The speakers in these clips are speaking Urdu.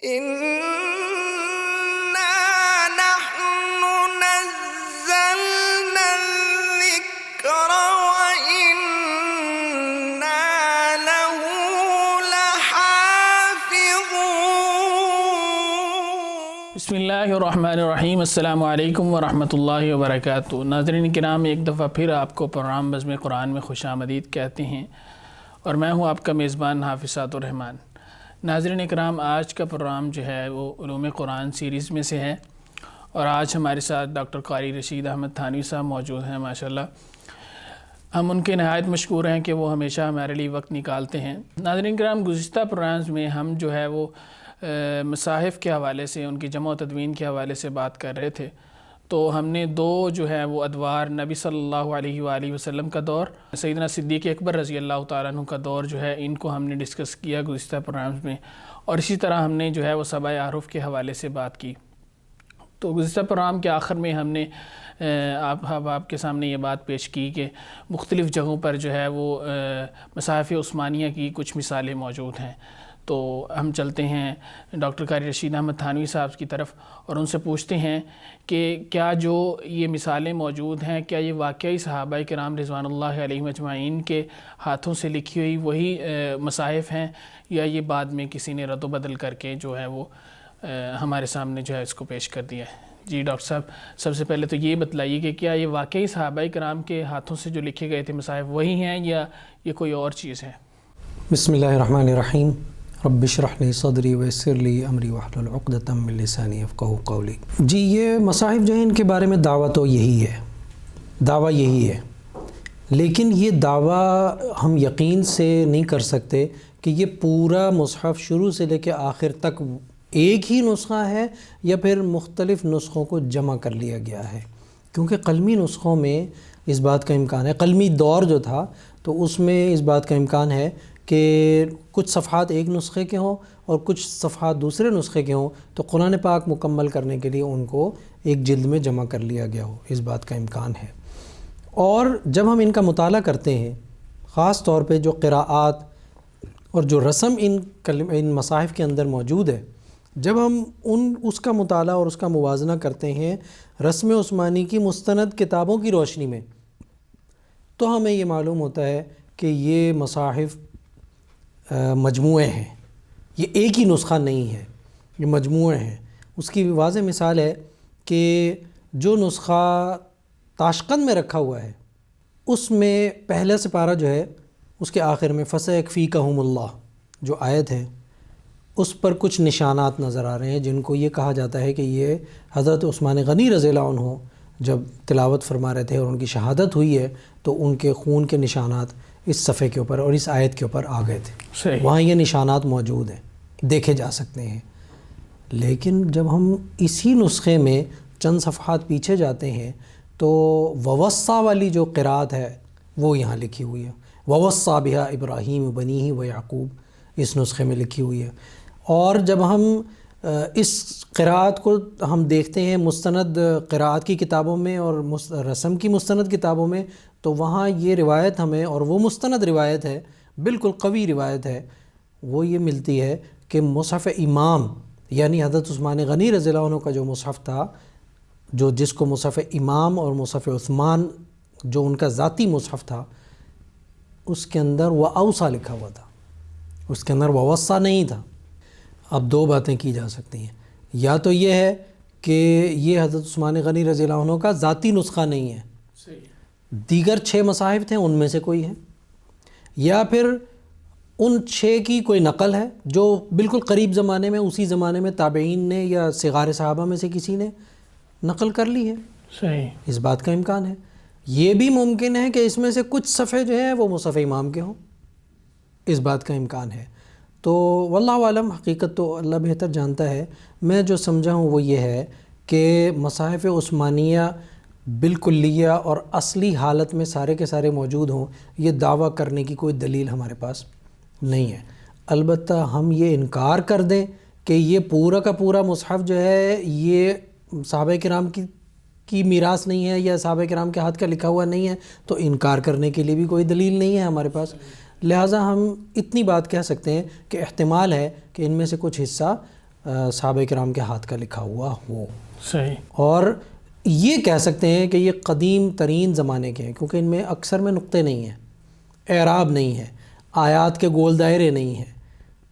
إنا نحن نزلنا الذكر وإنا له لحافظون۔ بسم اللہ الرحمن الرحیم، السلام علیکم ورحمۃ اللہ وبرکاتہ۔ ناظرین کرام، ایک دفعہ پھر آپ کو پروگرام بزم قرآن میں خوش آمدید کہتے ہیں، اور میں ہوں آپ کا میزبان حافظ سعد الرحمن۔ ناظرین کرام، آج کا پروگرام جو ہے وہ علوم قرآن سیریز میں سے ہے، اور آج ہمارے ساتھ ڈاکٹر قاری رشید احمد تھانوی صاحب موجود ہیں۔ ماشاءاللہ ہم ان کے نہایت مشکور ہیں کہ وہ ہمیشہ ہمارے لیے وقت نکالتے ہیں۔ ناظرین کرام، گزشتہ پروگرامز میں ہم جو ہے وہ مصاحف کے حوالے سے، ان کی جمع و تدوین کے حوالے سے بات کر رہے تھے، تو ہم نے دو جو ہے وہ ادوار، نبی صلی اللہ علیہ وآلہ وسلم کا دور، سیدنا صدیق اکبر رضی اللہ تعالیٰ عنہ کا دور جو ہے، ان کو ہم نے ڈسکس کیا گزشتہ پروگرامز میں، اور اسی طرح ہم نے جو ہے وہ سبع احرف کے حوالے سے بات کی۔ تو گزشتہ پروگرام کے آخر میں ہم نے آپ کے سامنے یہ بات پیش کی کہ مختلف جگہوں پر جو ہے وہ مصاحف عثمانیہ کی کچھ مثالیں موجود ہیں۔ تو ہم چلتے ہیں ڈاکٹر قاری رشید احمد تھانوی صاحب کی طرف، اور ان سے پوچھتے ہیں کہ کیا جو یہ مثالیں موجود ہیں، کیا یہ واقعی صحابہ کرام رضوان اللہ علیہم اجمعین کے ہاتھوں سے لکھی ہوئی وہی مصاحف ہیں، یا یہ بعد میں کسی نے رد و بدل کر کے جو ہے وہ ہمارے سامنے جو ہے اس کو پیش کر دیا ہے؟ جی ڈاکٹر صاحب، سب سے پہلے تو یہ بتلائیے کہ کیا یہ واقعی صحابہ کرام کے ہاتھوں سے جو لکھے گئے تھے مصاحف وہی ہیں، یا یہ کوئی اور چیز ہے؟ بسم اللہ الرحمن الرحیم، رب اشرح لی صدری ویسر لی امری واحلل عقدۃ من لسانی یفقہوا قولی۔ جی، یہ مصاحف جو ہیں، ان کے بارے میں دعویٰ تو یہی ہے، دعویٰ یہی ہے، لیکن یہ دعویٰ ہم یقین سے نہیں کر سکتے کہ یہ پورا مصحف شروع سے لے کے آخر تک ایک ہی نسخہ ہے، یا پھر مختلف نسخوں کو جمع کر لیا گیا ہے، کیونکہ قلمی نسخوں میں اس بات کا امکان ہے، قلمی دور جو تھا تو اس میں اس بات کا امکان ہے کہ کچھ صفحات ایک نسخے کے ہوں اور کچھ صفحات دوسرے نسخے کے ہوں، تو قرآن پاک مکمل کرنے کے لیے ان کو ایک جلد میں جمع کر لیا گیا ہو، اس بات کا امکان ہے۔ اور جب ہم ان کا مطالعہ کرتے ہیں، خاص طور پہ جو قراءات اور جو رسم ان مصاحف کے اندر موجود ہے، جب ہم اس کا مطالعہ اور اس کا موازنہ کرتے ہیں رسم عثمانی کی مستند کتابوں کی روشنی میں، تو ہمیں یہ معلوم ہوتا ہے کہ یہ مصاحف مجموعے ہیں، یہ ایک ہی نسخہ نہیں ہے، یہ مجموعے ہیں۔ اس کی واضح مثال ہے کہ جو نسخہ تاشقند میں رکھا ہوا ہے، اس میں پہلا سپارہ جو ہے، اس کے آخر میں فَسَيَكْفِيكَهُمُ اللَّهُ جو آیت ہے، اس پر کچھ نشانات نظر آ رہے ہیں، جن کو یہ کہا جاتا ہے کہ یہ حضرت عثمان غنی رضی اللہ عنہ جب تلاوت فرما رہے تھے اور ان کی شہادت ہوئی ہے، تو ان کے خون کے نشانات اس صفحے کے اوپر اور اس آیت کے اوپر آ گئے تھے۔ وہاں یہ نشانات موجود ہیں، دیکھے جا سکتے ہیں۔ لیکن جب ہم اسی نسخے میں چند صفحات پیچھے جاتے ہیں، تو ووصّا والی جو قرات ہے وہ یہاں لکھی ہوئی ہے، ووصّا بہا ابراہیم بنیہ ویعقوب، اس نسخے میں لکھی ہوئی ہے۔ اور جب ہم اس قراءت کو ہم دیکھتے ہیں مستند قراءت کی کتابوں میں اور رسم کی مستند کتابوں میں، تو وہاں یہ روایت ہمیں، اور وہ مستند روایت ہے، بالکل قوی روایت ہے، وہ یہ ملتی ہے کہ مصحف امام، یعنی حضرت عثمان غنی رضی اللہ عنہ کا جو مصحف تھا، جس کو مصحف امام اور مصحف عثمان جو ان کا ذاتی مصحف تھا، اس کے اندر وَأَوْصَى لکھا ہوا تھا، اس کے اندر وَوَصَّى نہیں تھا۔ اب دو باتیں کی جا سکتی ہیں، یا تو یہ ہے کہ یہ حضرت عثمان غنی رضی اللہ عنہ کا ذاتی نسخہ نہیں ہے، دیگر 6 مصاحف تھے ان میں سے کوئی ہے، یا پھر ان 6 کی کوئی نقل ہے جو بالکل قریب زمانے میں، اسی زمانے میں تابعین نے یا صغار صحابہ میں سے کسی نے نقل کر لی ہے۔ صحیح، اس بات کا امکان ہے۔ یہ بھی ممکن ہے کہ اس میں سے کچھ صفحے جو ہیں وہ مصحف امام کے ہوں، اس بات کا امکان ہے۔ تو واللہ عالم، حقیقت تو اللہ بہتر جانتا ہے۔ میں جو سمجھا ہوں وہ یہ ہے کہ مصاحف عثمانیہ بالکلیہ اور اصلی حالت میں سارے کے سارے موجود ہوں، یہ دعویٰ کرنے کی کوئی دلیل ہمارے پاس نہیں ہے۔ البتہ ہم یہ انکار کر دیں کہ یہ پورا کا پورا مصحف جو ہے یہ صحابہ کرام کی میراث نہیں ہے، یا صحابہ کرام کے ہاتھ کا لکھا ہوا نہیں ہے، تو انکار کرنے کے لیے بھی کوئی دلیل نہیں ہے ہمارے پاس۔ لہٰذا ہم اتنی بات کہہ سکتے ہیں کہ احتمال ہے کہ ان میں سے کچھ حصہ صحابہ کرام کے ہاتھ کا لکھا ہوا ہو. صحیح. اور یہ کہہ سکتے ہیں کہ یہ قدیم ترین زمانے کے ہیں، کیونکہ ان میں اکثر میں نقطے نہیں ہیں، اعراب نہیں ہے، آیات کے گول دائرے نہیں ہیں،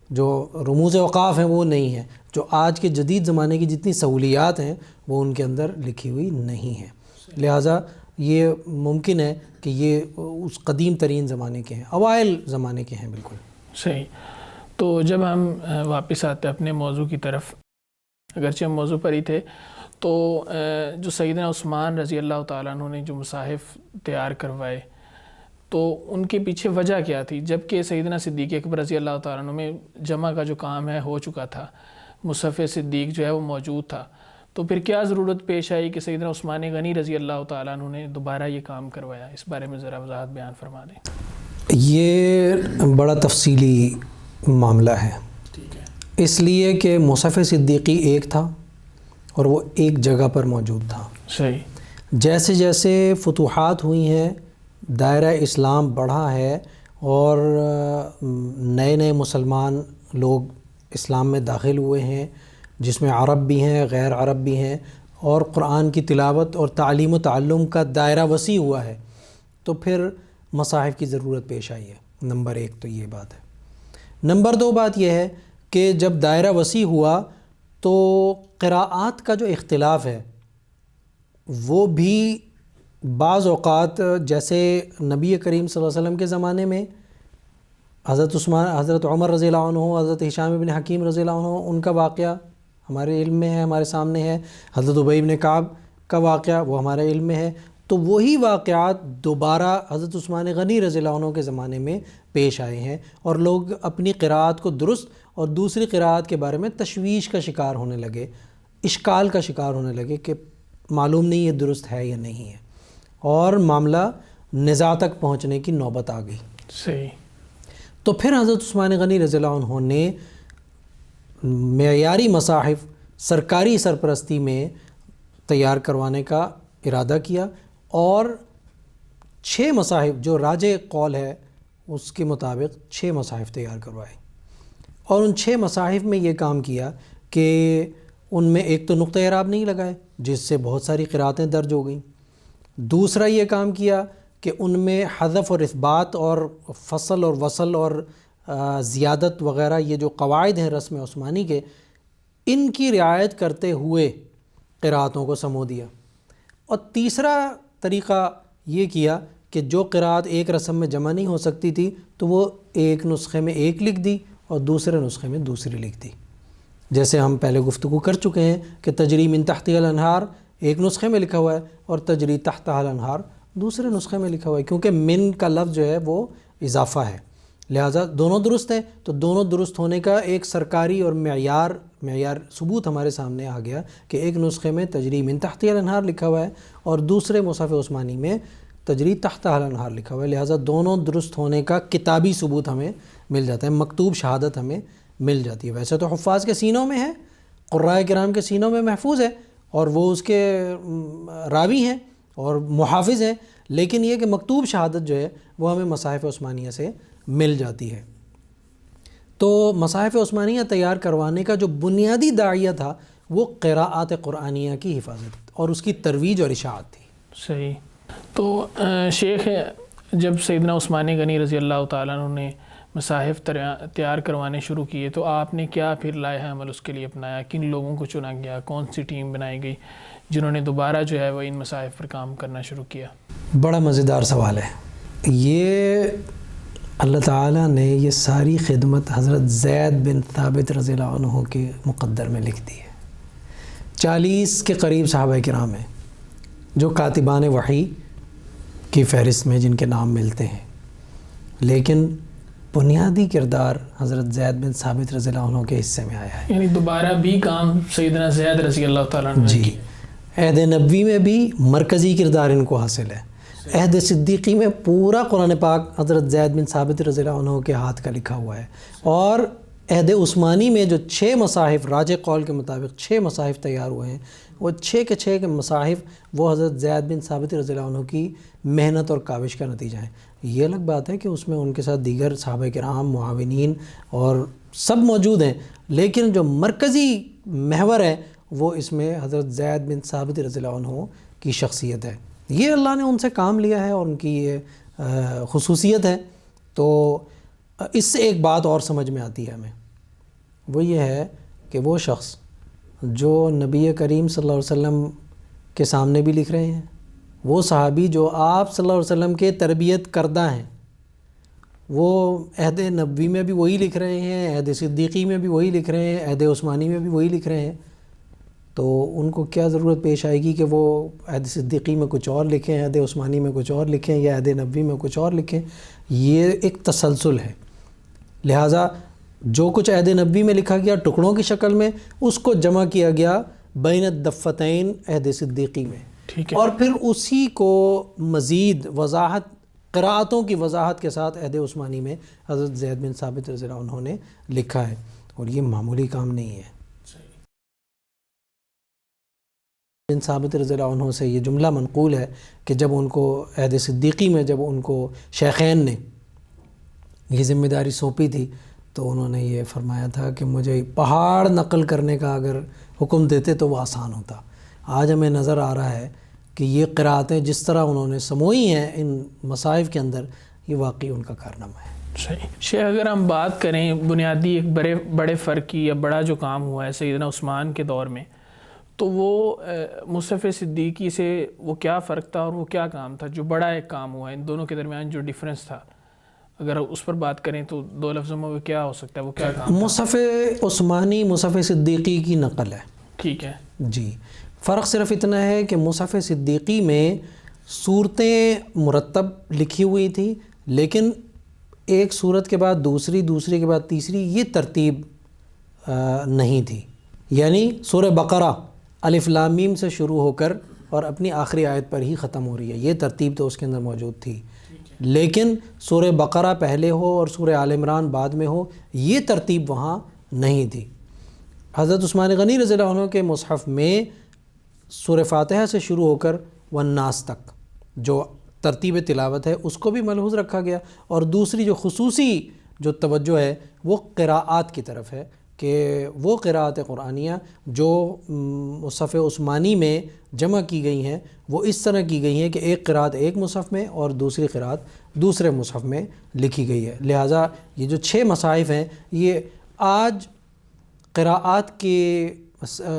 جو رموز اوقاف ہیں وہ نہیں ہیں، جو آج کے جدید زمانے کی جتنی سہولیات ہیں وہ ان کے اندر لکھی ہوئی نہیں ہیں. لہٰذا یہ ممکن ہے کہ یہ اس قدیم ترین زمانے کے ہیں، اوائل زمانے کے ہیں بالکل. صحیح. تو جب ہم واپس آتے اپنے موضوع کی طرف، اگرچہ ہم موضوع پر ہی تھے، تو جو سیدنا عثمان رضی اللہ تعالیٰ عنہ نے جو مصاحف تیار کروائے تو ان کے پیچھے وجہ کیا تھی؟ جبکہ سیدنا صدیق اکبر رضی اللہ تعالیٰ عنہ میں جمع کا جو کام ہے ہو چکا تھا، مصحف صدیق جو ہے وہ موجود تھا، تو پھر کیا ضرورت پیش آئی کہ سیدنا عثمان غنی رضی اللہ تعالیٰ عنہ نے دوبارہ یہ کام کروایا؟ اس بارے میں ذرا وضاحت بیان فرما دیں. یہ بڑا تفصیلی معاملہ ہے. ٹھیک ہے. اس لیے کہ مصحف صدیقی ایک تھا اور وہ ایک جگہ پر موجود تھا. صحیح. جیسے جیسے فتوحات ہوئی ہیں، دائرہ اسلام بڑھا ہے اور نئے نئے مسلمان لوگ اسلام میں داخل ہوئے ہیں، جس میں عرب بھی ہیں، غیر عرب بھی ہیں، اور قرآن کی تلاوت اور تعلیم و تعلم کا دائرہ وسیع ہوا ہے، تو پھر مصاحف کی ضرورت پیش آئی ہے. نمبر ایک تو یہ بات ہے. نمبر دو بات یہ ہے کہ جب دائرہ وسیع ہوا تو قراءات کا جو اختلاف ہے وہ بھی بعض اوقات، جیسے نبی کریم صلی اللہ علیہ وسلم کے زمانے میں حضرت عمر رضی اللہ عنہ، حضرت ہشام بن حکیم رضی اللہ عنہ، ان کا واقعہ ہمارے علم میں ہے، ہمارے سامنے ہے. حضرت ابی بن کعب کا واقعہ وہ ہمارے علم میں ہے. تو وہی واقعات دوبارہ حضرت عثمان غنی رضی اللہ عنہ کے زمانے میں پیش آئے ہیں، اور لوگ اپنی قراءت کو درست اور دوسری قراءت کے بارے میں تشویش کا شکار ہونے لگے، اشکال کا شکار ہونے لگے کہ معلوم نہیں یہ درست ہے یا نہیں ہے، اور معاملہ نزاع تک پہنچنے کی نوبت آ گئی. صحیح. تو پھر حضرت عثمان غنی رضی اللہ عنہ نے معیاری مصاحف سرکاری سرپرستی میں تیار کروانے کا ارادہ کیا، اور 6 مصاحف جو راجع قول ہے اس کے مطابق 6 مصاحف تیار کروائے. اور ان 6 مصاحف میں یہ کام کیا کہ ان میں ایک تو نقطہ اعراب نہیں لگائے، جس سے بہت ساری قراءتیں درج ہو گئیں. دوسرا یہ کام کیا کہ ان میں حذف اور اثبات اور فصل اور وصل اور زیادت وغیرہ، یہ جو قواعد ہیں رسم عثمانی کے، ان کی رعایت کرتے ہوئے قراءتوں کو سمو دیا. اور تیسرا طریقہ یہ کیا کہ جو قراءت ایک رسم میں جمع نہیں ہو سکتی تھی تو وہ ایک نسخے میں ایک لکھ دی اور دوسرے نسخے میں دوسری لکھ دی. جیسے ہم پہلے گفتگو کر چکے ہیں کہ تجری من تحتها الانہار ایک نسخے میں لکھا ہوا ہے اور تجری تحتها الانہار دوسرے نسخے میں لکھا ہوا ہے، کیونکہ من کا لفظ جو ہے وہ اضافہ ہے، لہٰذا دونوں درست ہیں. تو دونوں درست ہونے کا ایک سرکاری اور معیار ثبوت ہمارے سامنے آ گیا کہ ایک نسخے میں تجری من تحتها الانہار لکھا ہوا ہے اور دوسرے مصحف عثمانی میں تجری تحتها الانہار لکھا ہوا ہے. لہٰذا دونوں درست ہونے کا کتابی ثبوت ہمیں مل جاتا ہے، مکتوب شہادت ہمیں مل جاتی ہے. ویسے تو حفاظ کے سینوں میں ہے، قراء کرام کے سینوں میں محفوظ ہے اور وہ اس کے راوی ہیں اور محافظ ہیں، لیکن یہ کہ مکتوب شہادت جو ہے وہ ہمیں مصاحف عثمانیہ سے مل جاتی ہے. تو مصاحف عثمانیہ تیار کروانے کا جو بنیادی داعیہ تھا وہ قراءات قرآنیہ کی حفاظت اور اس کی ترویج اور اشاعت تھی. صحیح. تو شیخ، جب سیدنا عثمان غنی رضی اللہ تعالیٰ عنہ نے مصاحف تیار کروانے شروع کیے تو آپ نے کیا پھر لائحہ عمل اس کے لیے اپنایا؟ کن لوگوں کو چنا گیا؟ کون سی ٹیم بنائی گئی جنہوں نے دوبارہ جو ہے وہ ان مصاحف پر کام کرنا شروع کیا؟ بڑا مزیدار سوال ہے. یہ اللہ تعالیٰ نے یہ ساری خدمت حضرت زید بن ثابت رضی اللہ عنہ کے مقدر میں لکھ دی ہے. 40 کے قریب صحابہ کرام ہیں جو کاتبان وحی کی فہرست میں جن کے نام ملتے ہیں، لیکن بنیادی کردار حضرت زید بن ثابت رضی اللہ عنہ کے حصے میں آیا ہے. یعنی دوبارہ بھی کام سیدنا زید رضی اللہ تعالیٰ عنہ جی. عہد نبوی میں بھی مرکزی کردار ان کو حاصل ہے. عہد صدیقی میں پورا قرآن پاک حضرت زید بن ثابت رضی اللہ عنہ کے ہاتھ کا لکھا ہوا ہے، اور عہد عثمانی میں جو 6 مصاحف راجع قول کے مطابق 6 مصاحف تیار ہوئے ہیں، وہ 6 کے مصاحف وہ حضرت زید بن ثابت رضی اللہ عنہ کی محنت اور کاوش کا نتیجہ ہے. یہ الگ بات ہے کہ اس میں ان کے ساتھ دیگر صحابہ کرام، معاونین اور سب موجود ہیں، لیکن جو مرکزی محور ہے وہ اس میں حضرت زید بن ثابت رضی اللہ عنہ کی شخصیت ہے۔ یہ اللہ نے ان سے کام لیا ہے اور ان کی یہ خصوصیت ہے۔ تو اس سے ایک بات اور سمجھ میں آتی ہے ہمیں، وہ یہ ہے کہ وہ شخص جو نبی کریم صلی اللہ علیہ وسلم کے سامنے بھی لکھ رہے ہیں، وہ صحابی جو آپ صلی اللہ علیہ وسلم کے تربیت کردہ ہیں، وہ عہد نبوی میں بھی وہی لکھ رہے ہیں، عہد صدیقی میں بھی وہی لکھ رہے ہیں، عہد عثمانی میں بھی وہی لکھ رہے ہیں، تو ان کو کیا ضرورت پیش آئے گی کہ وہ عہد صدیقی میں کچھ اور لکھیں، عہد عثمانی میں کچھ اور لکھیں، یا عہد نبوی میں کچھ اور لکھیں؟ یہ ایک تسلسل ہے۔ لہٰذا جو کچھ عہد نبوی میں لکھا گیا ٹکڑوں کی شکل میں، اس کو جمع کیا گیا بین الدفتین عہد صدیقی میں، اور پھر اسی کو مزید وضاحت، قراءتوں کی وضاحت کے ساتھ عہد عثمانی میں حضرت زید بن ثابت رضی اللہ عنہ نے لکھا ہے، اور یہ معمولی کام نہیں ہے۔ بن ثابت رضی اللہ عنہ سے یہ جملہ منقول ہے کہ جب ان کو عہد صدیقی میں جب ان کو شیخین نے یہ ذمہ داری سونپی تھی تو انہوں نے یہ فرمایا تھا کہ مجھے پہاڑ نقل کرنے کا اگر حکم دیتے تو وہ آسان ہوتا۔ آج ہمیں نظر آ رہا ہے کہ یہ قرأتیں جس طرح انہوں نے سموئی ہیں ان مصائف کے اندر، یہ واقعی ان کا کارنامہ ہے۔ صحیح شیخ، اگر ہم بات کریں بنیادی ایک بڑے فرق کی، یا بڑا جو کام ہوا ہے سیدنا عثمان کے دور میں، تو وہ مصحف صدیقی سے وہ کیا فرق تھا اور وہ کیا کام تھا جو بڑا ایک کام ہوا ہے؟ ان دونوں کے درمیان جو ڈیفرنس تھا، اگر اس پر بات کریں تو دو لفظوں میں وہ کیا ہو سکتا ہے، وہ کیا کام تھا؟ مصحف عثمانی مصحف صدیقی کی نقل ہے۔ ٹھیک ہے جی، فرق صرف اتنا ہے کہ مصحف صدیقی میں صورتیں مرتب لکھی ہوئی تھی، لیکن ایک صورت کے بعد دوسری، دوسری کے بعد تیسری، یہ ترتیب نہیں تھی۔ یعنی سورہ بقرہ الف لام میم سے شروع ہو کر اور اپنی آخری آیت پر ہی ختم ہو رہی ہے، یہ ترتیب تو اس کے اندر موجود تھی، لیکن سورہ بقرہ پہلے ہو اور سورہ آل عمران بعد میں ہو، یہ ترتیب وہاں نہیں تھی۔ حضرت عثمان غنی رضی اللہ عنہ کے مصحف میں سورہ فاتحہ سے شروع ہو کر والناس تک جو ترتیب تلاوت ہے اس کو بھی ملحوظ رکھا گیا، اور دوسری جو خصوصی جو توجہ ہے وہ قراءات کی طرف ہے کہ وہ قراءات قرآنیہ جو مصحف عثمانی میں جمع کی گئی ہیں وہ اس طرح کی گئی ہیں کہ ایک قراءت ایک مصحف میں اور دوسری قراءت دوسرے مصحف میں لکھی گئی ہے۔ لہٰذا یہ جو 6 مصاحف ہیں، یہ آج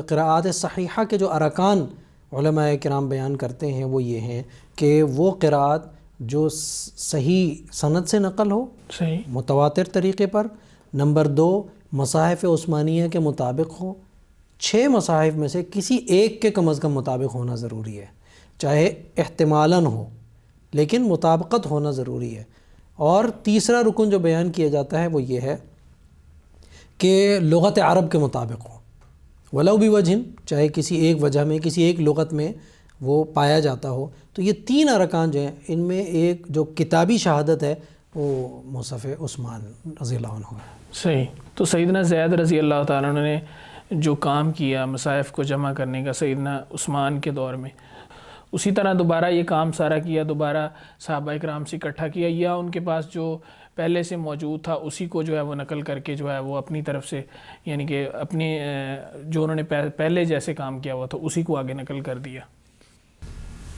قراءات صحیحہ کے جو ارکان علماء کرام بیان کرتے ہیں وہ یہ ہیں کہ وہ قراءت جو صحیح سند سے نقل ہو، صحیح متواتر طریقے پر، نمبر 2 مصاحف عثمانیہ کے مطابق ہو، 6 مصاحف میں سے کسی ایک کے کم از کم مطابق ہونا ضروری ہے، چاہے احتمالاً ہو لیکن مطابقت ہونا ضروری ہے۔ اور تیسرا رکن جو بیان کیا جاتا ہے وہ یہ ہے کہ لغت عرب کے مطابق ہو، ولو بوجہ، چاہے کسی ایک وجہ میں، کسی ایک لغت میں وہ پایا جاتا ہو۔ تو یہ 3 ارکان جو ہیں ان میں ایک جو کتابی شہادت ہے وہ مصحف عثمان رضی اللہ عنہ ہے۔ صحیح۔ تو سیدنا زید رضی اللہ تعالیٰ عنہ نے جو کام کیا مصاحف کو جمع کرنے کا سیدنا عثمان کے دور میں، اسی طرح دوبارہ یہ کام سارا کیا، دوبارہ صحابہ کرام سے اکٹھا کیا، یا ان کے پاس جو پہلے سے موجود تھا اسی کو جو ہے وہ نقل کر کے جو ہے وہ اپنی طرف سے، یعنی کہ اپنی جو انہوں نے پہلے جیسے کام کیا ہوا تھا اسی کو آگے نقل کر دیا؟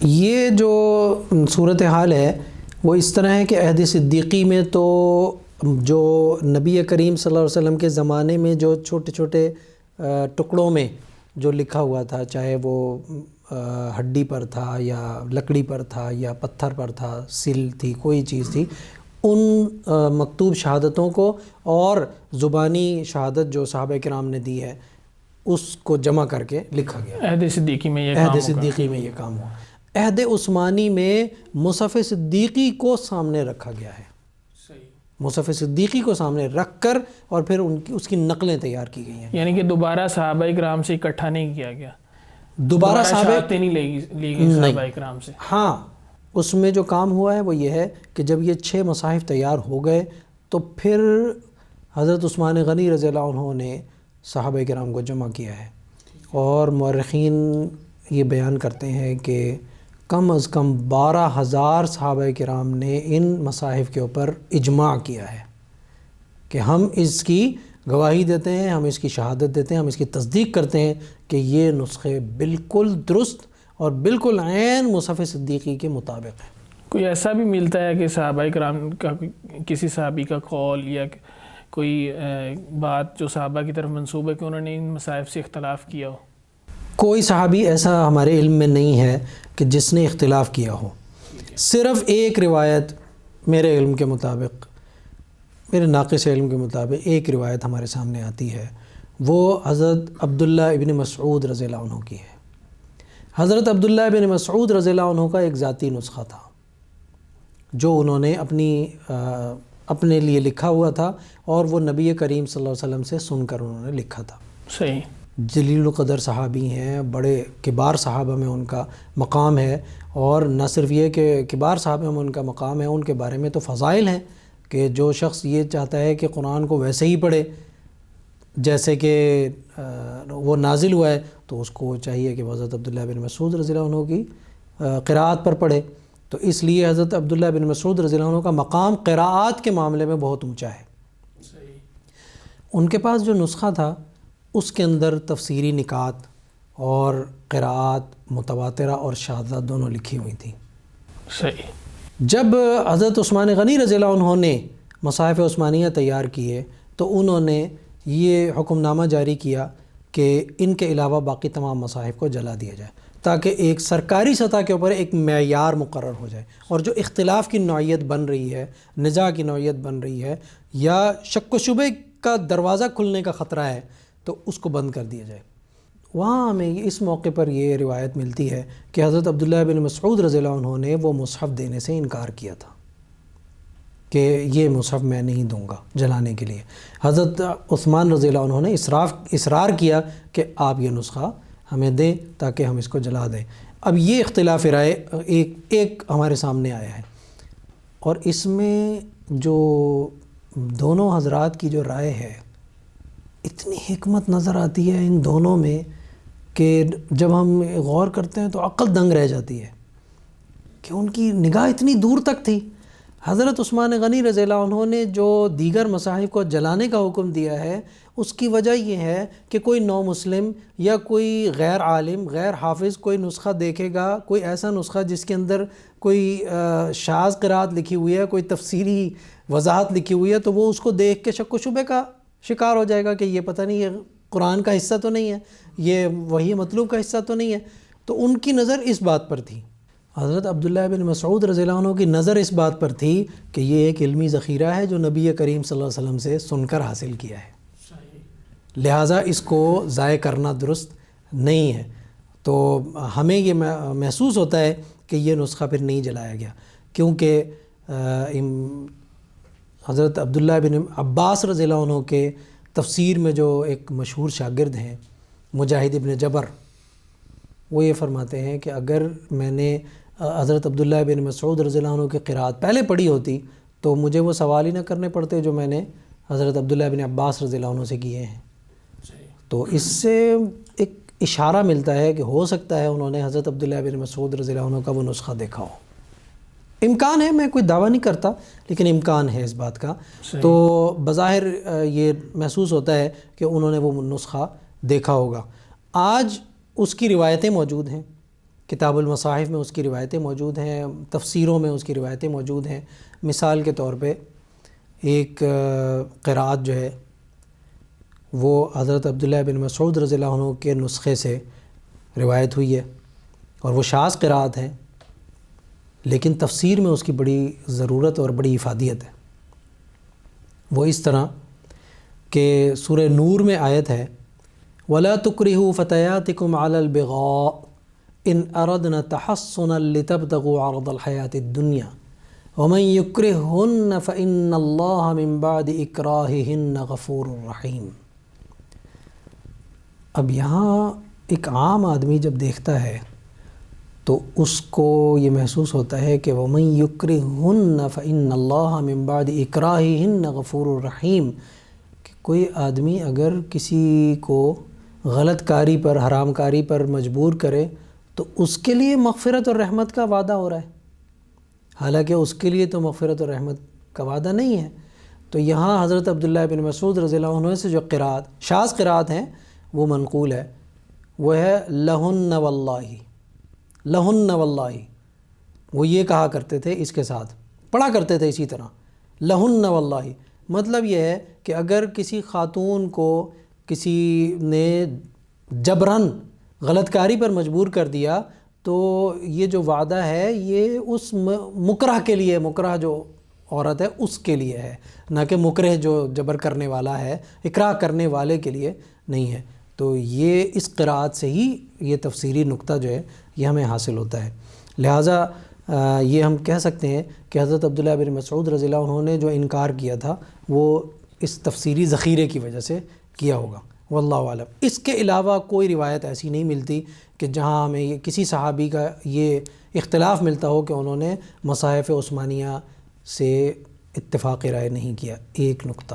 یہ جو صورتحال ہے وہ اس طرح ہے کہ عہد صدیقی میں تو جو نبی کریم صلی اللہ علیہ وسلم کے زمانے میں جو چھوٹے چھوٹے ٹکڑوں میں جو لکھا ہوا تھا، چاہے وہ ہڈی پر تھا یا لکڑی پر تھا یا پتھر پر تھا، سل تھی، کوئی چیز تھی، ان مکتوب شہادتوں کو اور زبانی شہادت جو صحابہ کرام نے دی ہے اس کو جمع کر کے لکھا گیا۔ عہد صدیقی میں یہ کام ہوا۔ عہد عثمانی میں مصحف صدیقی کو سامنے رکھا گیا ہے، مصحف صدیقی کو سامنے رکھ کر اور پھر اس کی نقلیں تیار کی گئی ہیں، یعنی کہ دوبارہ صحابہ کرام سے اکٹھا نہیں کیا گیا، دوبارہ شہادتیں نہیں لی گئی صحابہ کرام سے۔ ہاں، اس میں جو کام ہوا ہے وہ یہ ہے کہ جب یہ 6 مصاحف تیار ہو گئے تو پھر حضرت عثمان غنی رضی اللہ عنہ نے صحابہ کرام کو جمع کیا ہے، اور مورخین یہ بیان کرتے ہیں کہ کم از کم 12,000 صحابہ کرام نے ان مصاحف کے اوپر اجماع کیا ہے کہ ہم اس کی گواہی دیتے ہیں، ہم اس کی شہادت دیتے ہیں، ہم اس کی تصدیق کرتے ہیں کہ یہ نسخے بالکل درست اور بالکل عین مصحف صدیقی کے مطابق ہیں۔ کوئی ایسا بھی ملتا ہے کہ صحابہ کرام کا کسی صحابی کا قول یا کوئی بات جو صحابہ کی طرف منسوب ہے کہ انہوں نے ان مصاحف سے اختلاف کیا ہو؟ کوئی صحابی ایسا ہمارے علم میں نہیں ہے کہ جس نے اختلاف کیا ہو۔ صرف ایک روایت میرے علم کے مطابق، میرے ناقص علم کے مطابق ایک روایت ہمارے سامنے آتی ہے، وہ حضرت عبداللہ ابن مسعود رضی اللہ عنہ کی ہے۔ حضرت عبداللہ ابن مسعود رضی اللہ عنہ کا ایک ذاتی نسخہ تھا جو انہوں نے اپنے لیے لکھا ہوا تھا، اور وہ نبی کریم صلی اللہ علیہ وسلم سے سن کر انہوں نے لکھا تھا۔ صحیح۔ جلیل القدر صحابی ہیں، بڑے کبار صحابہ میں ان کا مقام ہے، اور نہ صرف یہ کہ کبار صحابہ میں ان کا مقام ہے، ان کے بارے میں تو فضائل ہیں کہ جو شخص یہ چاہتا ہے کہ قرآن کو ویسے ہی پڑھے جیسے کہ وہ نازل ہوا ہے، تو اس کو چاہیے کہ حضرت عبداللہ بن مسعود رضی اللہ عنہ کی قراءت پر پڑھے۔ تو اس لیے حضرت عبداللہ بن مسعود رضی اللہ عنہ کا مقام قراءات کے معاملے میں بہت اونچا ہے۔ ان کے پاس جو نسخہ تھا اس کے اندر تفسیری نکات اور قراءات متواترہ اور شاذہ دونوں لکھی ہوئی تھیں۔ صحیح۔ جب حضرت عثمان غنی رضی اللہ عنہ نے مصاحف عثمانیہ تیار کیے تو انہوں نے یہ حکم نامہ جاری کیا کہ ان کے علاوہ باقی تمام مصاحف کو جلا دیا جائے، تاکہ ایک سرکاری سطح کے اوپر ایک معیار مقرر ہو جائے، اور جو اختلاف کی نوعیت بن رہی ہے، نزاع کی نوعیت بن رہی ہے، یا شک و شبہ کا دروازہ کھلنے کا خطرہ ہے، تو اس کو بند کر دیا جائے۔ وہاں ہمیں اس موقع پر یہ روایت ملتی ہے کہ حضرت عبداللہ بن مسعود رضی اللہ عنہ نے وہ مصحف دینے سے انکار کیا تھا کہ یہ مصحف میں نہیں دوں گا جلانے کے لیے۔ حضرت عثمان رضی اللہ عنہ نے اصرار کیا کہ آپ یہ نسخہ ہمیں دیں تاکہ ہم اس کو جلا دیں۔ اب یہ اختلاف رائے ایک ہمارے سامنے آیا ہے، اور اس میں جو دونوں حضرات کی جو رائے ہے، اتنی حکمت نظر آتی ہے ان دونوں میں کہ جب ہم غور کرتے ہیں تو عقل دنگ رہ جاتی ہے کہ ان کی نگاہ اتنی دور تک تھی۔ حضرت عثمان غنی رضی اللہ عنہ نے جو دیگر مصاحف کو جلانے کا حکم دیا ہے، اس کی وجہ یہ ہے کہ کوئی نو مسلم یا کوئی غیر عالم، غیر حافظ کوئی نسخہ دیکھے گا، کوئی ایسا نسخہ جس کے اندر کوئی شاذ قرات لکھی ہوئی ہے، کوئی تفسیری وضاحت لکھی ہوئی ہے، تو وہ اس کو دیکھ کے شک و شبہ کا شکار ہو جائے گا کہ یہ پتہ نہیں یہ قرآن کا حصہ تو نہیں ہے، یہ وحی مطلوب کا حصہ تو نہیں ہے۔ تو ان کی نظر اس بات پر تھی۔ حضرت عبداللہ بن مسعود رضی اللہ عنہ کی نظر اس بات پر تھی کہ یہ ایک علمی ذخیرہ ہے جو نبی کریم صلی اللہ علیہ وسلم سے سن کر حاصل کیا ہے، لہٰذا اس کو ضائع کرنا درست نہیں ہے۔ تو ہمیں یہ محسوس ہوتا ہے کہ یہ نسخہ پھر نہیں جلایا گیا، کیونکہ حضرت عبداللہ بن عباس رضی اللہ عنہ کے تفسیر میں جو ایک مشہور شاگرد ہیں مجاہد ابن جبر، وہ یہ فرماتے ہیں کہ اگر میں نے حضرت عبداللہ بن مسعود رضی اللہ عنہ کی قرات پہلے پڑھی ہوتی تو مجھے وہ سوال ہی نہ کرنے پڑتے جو میں نے حضرت عبداللہ بن عباس رضی اللہ عنہ سے کیے ہیں۔ تو اس سے ایک اشارہ ملتا ہے کہ ہو سکتا ہے انہوں نے حضرت عبداللہ بن مسعود رضی اللہ عنہ کا وہ نسخہ دیکھا ہو۔ امکان ہے، میں کوئی دعویٰ نہیں کرتا، لیکن امکان ہے اس بات کا۔ تو بظاہر یہ محسوس ہوتا ہے کہ انہوں نے وہ نسخہ دیکھا ہوگا۔ آج اس کی روایتیں موجود ہیں، کتاب المصاحف میں اس کی روایتیں موجود ہیں، تفسیروں میں اس کی روایتیں موجود ہیں۔ مثال کے طور پہ ایک قرات جو ہے وہ حضرت عبداللہ بن مسعود رضی اللہ عنہ کے نسخے سے روایت ہوئی ہے، اور وہ شاذ قرات ہے، لیکن تفسیر میں اس کی بڑی ضرورت اور بڑی افادیت ہے۔ وہ اس طرح کہ سورہ نور میں آیت ہے وَلَا تُكْرِهُوا فَتَيَاتِكُمْ عَلَى الْبِغَاءِ إِنْ أَرَدْنَا تَحَصُّنًا لِتَبْتَغُوا عَرْضَ الْحَيَاةِ الدُّنْيَا وَمَنْ يُكْرِههُنَّ فَإِنَّ اللَّهَ مِنْ بَعْدِ إِكْرَاهِهِنَّ غَفُورٌ رَحِيمٌ۔ اب یہاں ایک عام آدمی جب دیکھتا ہے تو اس کو یہ محسوس ہوتا ہے کہ وَمَنْ يُكْرِههُنَّ فَإِنَّ اللَّهَ مِنْ بَعْدِ إِكْرَاهِهِنَّ غَفُورٌ رَحِيمٌ، کہ کوئی آدمی اگر کسی کو غلط کاری پر، حرام کاری پر مجبور کرے تو اس کے لیے مغفرت اور رحمت کا وعدہ ہو رہا ہے، حالانکہ اس کے لیے تو مغفرت اور رحمت کا وعدہ نہیں ہے۔ تو یہاں حضرت عبداللہ بن مسعود رضی اللہ عنہ سے جو قرات شاذ قرات ہیں وہ منقول ہے، وہ ہے لہن واللہ، لہن واللہ، وہ یہ کہا کرتے تھے، اس کے ساتھ پڑھا کرتے تھے اسی طرح لہن واللہ۔ مطلب یہ ہے کہ اگر کسی خاتون کو کسی نے جبراً غلط کاری پر مجبور کر دیا تو یہ جو وعدہ ہے یہ اس مکرہ کے لیے، مکرہ جو عورت ہے اس کے لیے ہے، نہ کہ مکرہ جو جبر کرنے والا ہے، اکراہ کرنے والے کے لیے نہیں ہے۔ تو یہ اس قرات سے ہی یہ تفسیری نقطہ جو ہے یہ ہمیں حاصل ہوتا ہے۔ لہٰذا یہ ہم کہہ سکتے ہیں کہ حضرت عبداللہ بن مسعود رضی اللہ عنہ نے جو انکار کیا تھا وہ اس تفسیری ذخیرے کی وجہ سے کیا ہوگا، واللہ عالم۔ اس کے علاوہ کوئی روایت ایسی نہیں ملتی کہ جہاں ہمیں یہ کسی صحابی کا یہ اختلاف ملتا ہو کہ انہوں نے مصاحف عثمانیہ سے اتفاق رائے نہیں کیا۔ ایک نقطہ۔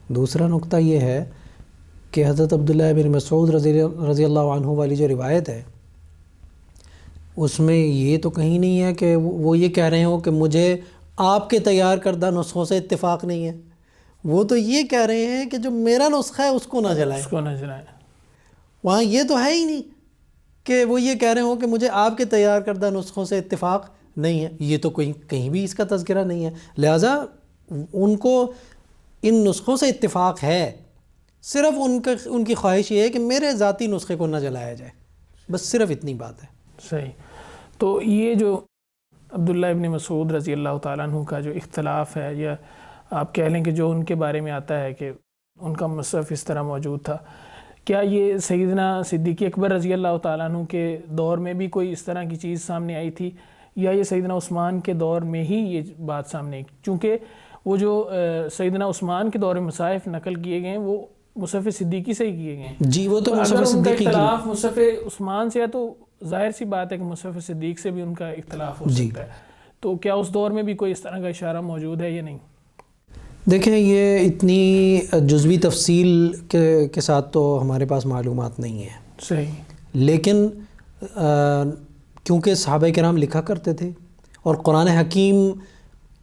دوسرا نقطہ یہ ہے کہ حضرت عبداللہ بن مسعود رضی اللہ عنہ والی جو روایت ہے اس میں یہ تو کہیں نہیں ہے کہ وہ یہ کہہ رہے ہوں کہ مجھے آپ کے تیار کردہ نسخوں سے اتفاق نہیں ہے، وہ تو یہ کہہ رہے ہیں کہ جو میرا نسخہ ہے اس کو نہ جلائیں، اس کو نہ جلائیں۔ وہاں یہ تو ہے ہی نہیں کہ وہ یہ کہہ رہے ہوں کہ مجھے آپ کے تیار کردہ نسخوں سے اتفاق نہیں ہے، یہ تو کہیں بھی اس کا تذکرہ نہیں ہے۔ لہٰذا ان کو ان نسخوں سے اتفاق ہے، صرف ان کی خواہش یہ ہے کہ میرے ذاتی نسخے کو نہ جلایا جائے، بس صرف اتنی بات ہے۔ صحیح۔ تو یہ جو عبداللہ ابن مسعود رضی اللہ تعالیٰ عنہ کا جو اختلاف ہے، یا آپ کہہ لیں کہ جو ان کے بارے میں آتا ہے کہ ان کا مصحف اس طرح موجود تھا، کیا یہ سیدنا صدیق اکبر رضی اللہ تعالیٰ عنہ کے دور میں بھی کوئی اس طرح کی چیز سامنے آئی تھی، یا یہ سیدنا عثمان کے دور میں ہی یہ بات سامنے آئی؟ چونکہ وہ جو سیدنا عثمان کے دور میں مصاحف نقل کیے گئے ہیں وہ مصحف صدیقی سے ہی کیے گئے ہیں۔ جی، وہ تو اگر مصحف ان کا صدیقی کی اختلاف مصحف عثمان سے ہے تو ظاہر سی بات ہے کہ مصحف صدیق سے بھی ان کا اختلاف ہو سکتا ہے۔ تو کیا اس دور میں بھی کوئی اس طرح کا اشارہ موجود ہے یا نہیں؟ دیکھیں، یہ اتنی جزوی تفصیل کے ساتھ تو ہمارے پاس معلومات نہیں ہے۔ صحیح۔ لیکن کیونکہ صحابہ کرام لکھا کرتے تھے اور قرآن حکیم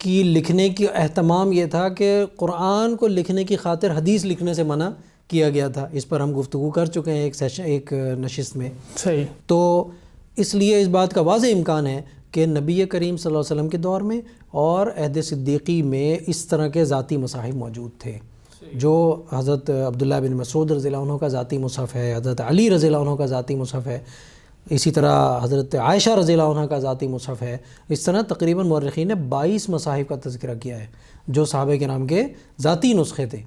کی لکھنے کی اہتمام یہ تھا کہ قرآن کو لکھنے کی خاطر حدیث لکھنے سے منع کیا گیا تھا، اس پر ہم گفتگو کر چکے ہیں ایک نشست میں۔ صحیح۔ تو اس لیے اس بات کا واضح امکان ہے کہ نبی کریم صلی اللہ علیہ وسلم کے دور میں اور عہد صدیقی میں اس طرح کے ذاتی مصاحف موجود تھے، جو حضرت عبداللہ بن مسعود رضی اللہ عنہ کا ذاتی مصحف ہے، حضرت علی رضی اللہ عنہ کا ذاتی مصحف ہے، اسی طرح حضرت عائشہ رضی اللہ عنہ کا ذاتی مصحف ہے۔ اس طرح تقریباً مورخین نے 22 مصاحف کا تذکرہ کیا ہے جو صحابہ کرام کے ذاتی نسخے تھے،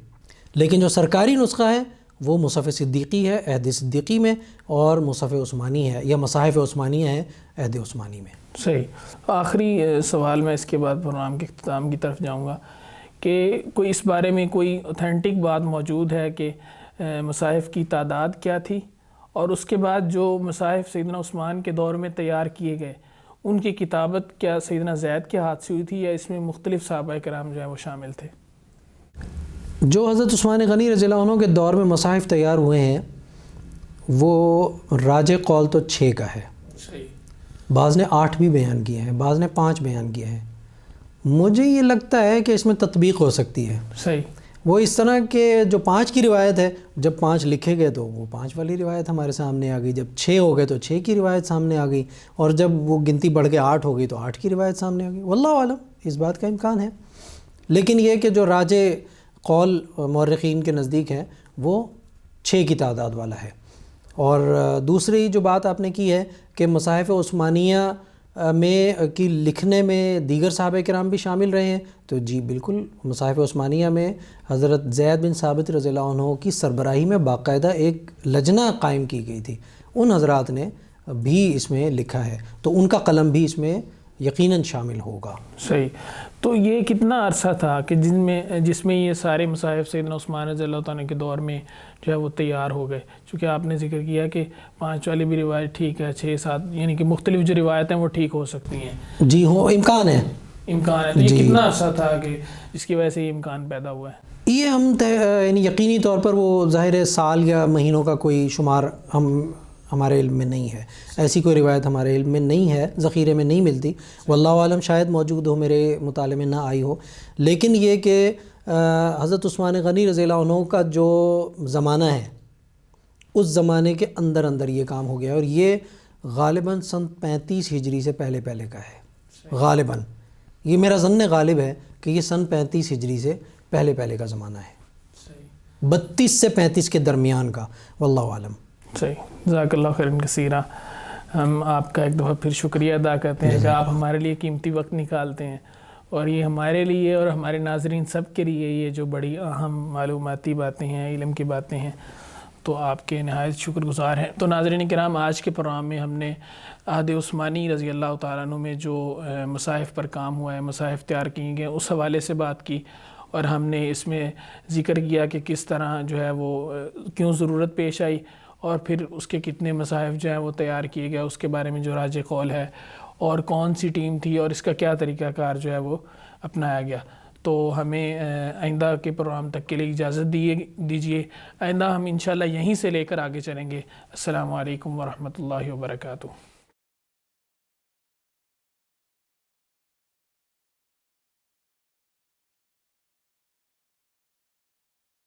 لیکن جو سرکاری نسخہ ہے وہ مصحف صدیقی ہے عہد صدیقی میں، اور مصحف عثمانی ہے یا مصاحف عثمانیہ ہے عہد عثمانی میں۔ صحیح۔ آخری سوال میں اس کے بعد پروگرام کے اختتام کی طرف جاؤں گا کہ کوئی اس بارے میں کوئی اوتھینٹک بات موجود ہے کہ مصاحف کی تعداد کیا تھی، اور اس کے بعد جو مصاحف سیدنا عثمان کے دور میں تیار کیے گئے ان کی کتابت کیا سیدنا زید کے ہاتھ سے ہوئی تھی، یا اس میں مختلف صحابہ کرام جو ہیں وہ شامل تھے؟ جو حضرت عثمان غنی رضی اللہ عنہ کے دور میں مصاحف تیار ہوئے ہیں وہ راجح قول تو 6 کا ہے، بعض نے 8 بھی بیان کیے ہیں، بعض نے 5 بیان کیے ہیں۔ مجھے یہ لگتا ہے کہ اس میں تطبیق ہو سکتی ہے۔ صحیح۔ وہ اس طرح کہ جو 5 کی روایت ہے، جب 5 لکھے گئے تو وہ 5 والی روایت ہمارے سامنے آ گئی، جب 6 ہو گئے تو 6 کی روایت سامنے آ گئی، اور جب وہ گنتی بڑھ کے 8 ہو گئی تو 8 کی روایت سامنے آ گئی۔ واللہ عالم، اس بات کا امکان ہے، لیکن یہ کہ جو راجح قول مورخین کے نزدیک ہے وہ 6 کی تعداد والا ہے۔ اور دوسری جو بات آپ نے کی ہے کہ مصاحف عثمانیہ میں کی لکھنے میں دیگر صحابہ کرام بھی شامل رہے ہیں، تو جی بالکل، مصاحف عثمانیہ میں حضرت زید بن ثابت رضی اللہ عنہ کی سربراہی میں باقاعدہ ایک لجنہ قائم کی گئی تھی، ان حضرات نے بھی اس میں لکھا ہے، تو ان کا قلم بھی اس میں یقیناً شامل ہوگا۔ صحیح۔ تو یہ کتنا عرصہ تھا کہ جس میں یہ سارے مصاحف سیدنا عثمان رضی اللہ تعالیٰ کے دور میں جو ہے وہ تیار ہو گئے؟ چونکہ آپ نے ذکر کیا کہ 5 والی بھی روایت ٹھیک ہے، 6 7 یعنی کہ مختلف جو روایتیں وہ ٹھیک ہو سکتی ہیں۔ جی ہو، امکان ہے۔ تو یہ کتنا عرصہ تھا کہ جس کی وجہ سے یہ امکان پیدا ہوا ہے؟ یہ ہم یعنی یقینی طور پر وہ ظاہر سال یا مہینوں کا کوئی شمار ہم ہمارے علم میں نہیں ہے، ایسی کوئی روایت ہمارے علم میں نہیں ہے، ذخیرے میں نہیں ملتی، واللہ عالم شاید موجود ہو، میرے مطالعے میں نہ آئی ہو۔ لیکن یہ کہ حضرت عثمان غنی رضی اللہ عنہ کا جو زمانہ ہے اس زمانے کے اندر اندر یہ کام ہو گیا، اور یہ غالباً سن 35 ہجری سے پہلے کا ہے، غالباً یہ میرا ظن غالب ہے کہ یہ سن 35 ہجری سے پہلے کا زمانہ ہے، 32 سے 35 کے درمیان کا، واللہ عالم۔ صحیح، جزاک اللہ خیرا کثیرا۔ ہم آپ کا ایک دفعہ پھر شکریہ ادا کرتے ہیں کہ آپ ہمارے لیے قیمتی وقت نکالتے ہیں، اور یہ ہمارے لیے اور ہمارے ناظرین سب کے لیے یہ جو بڑی اہم معلوماتی باتیں ہیں، علم کی باتیں ہیں، تو آپ کے نہایت شکر گزار ہیں۔ تو ناظرین کرام، آج کے پروگرام میں ہم نے عہد عثمانی رضی اللہ تعالیٰ عنہ میں جو مصاحف پر کام ہوا ہے، مصاحف تیار کیے گئے، اس حوالے سے بات کی، اور ہم نے اس میں ذکر کیا کہ کس طرح جو ہے وہ کیوں ضرورت پیش آئی، اور پھر اس کے کتنے مصاحف جو ہیں وہ تیار کیے گئے، اس کے بارے میں جو راج قول ہے، اور کون سی ٹیم تھی، اور اس کا کیا طریقہ کار جو ہے وہ اپنایا گیا۔ تو ہمیں آئندہ کے پروگرام تک کے لیے اجازت دیجیے، آئندہ ہم انشاءاللہ یہیں سے لے کر آگے چلیں گے۔ السلام علیکم ورحمۃ اللہ وبرکاتہ۔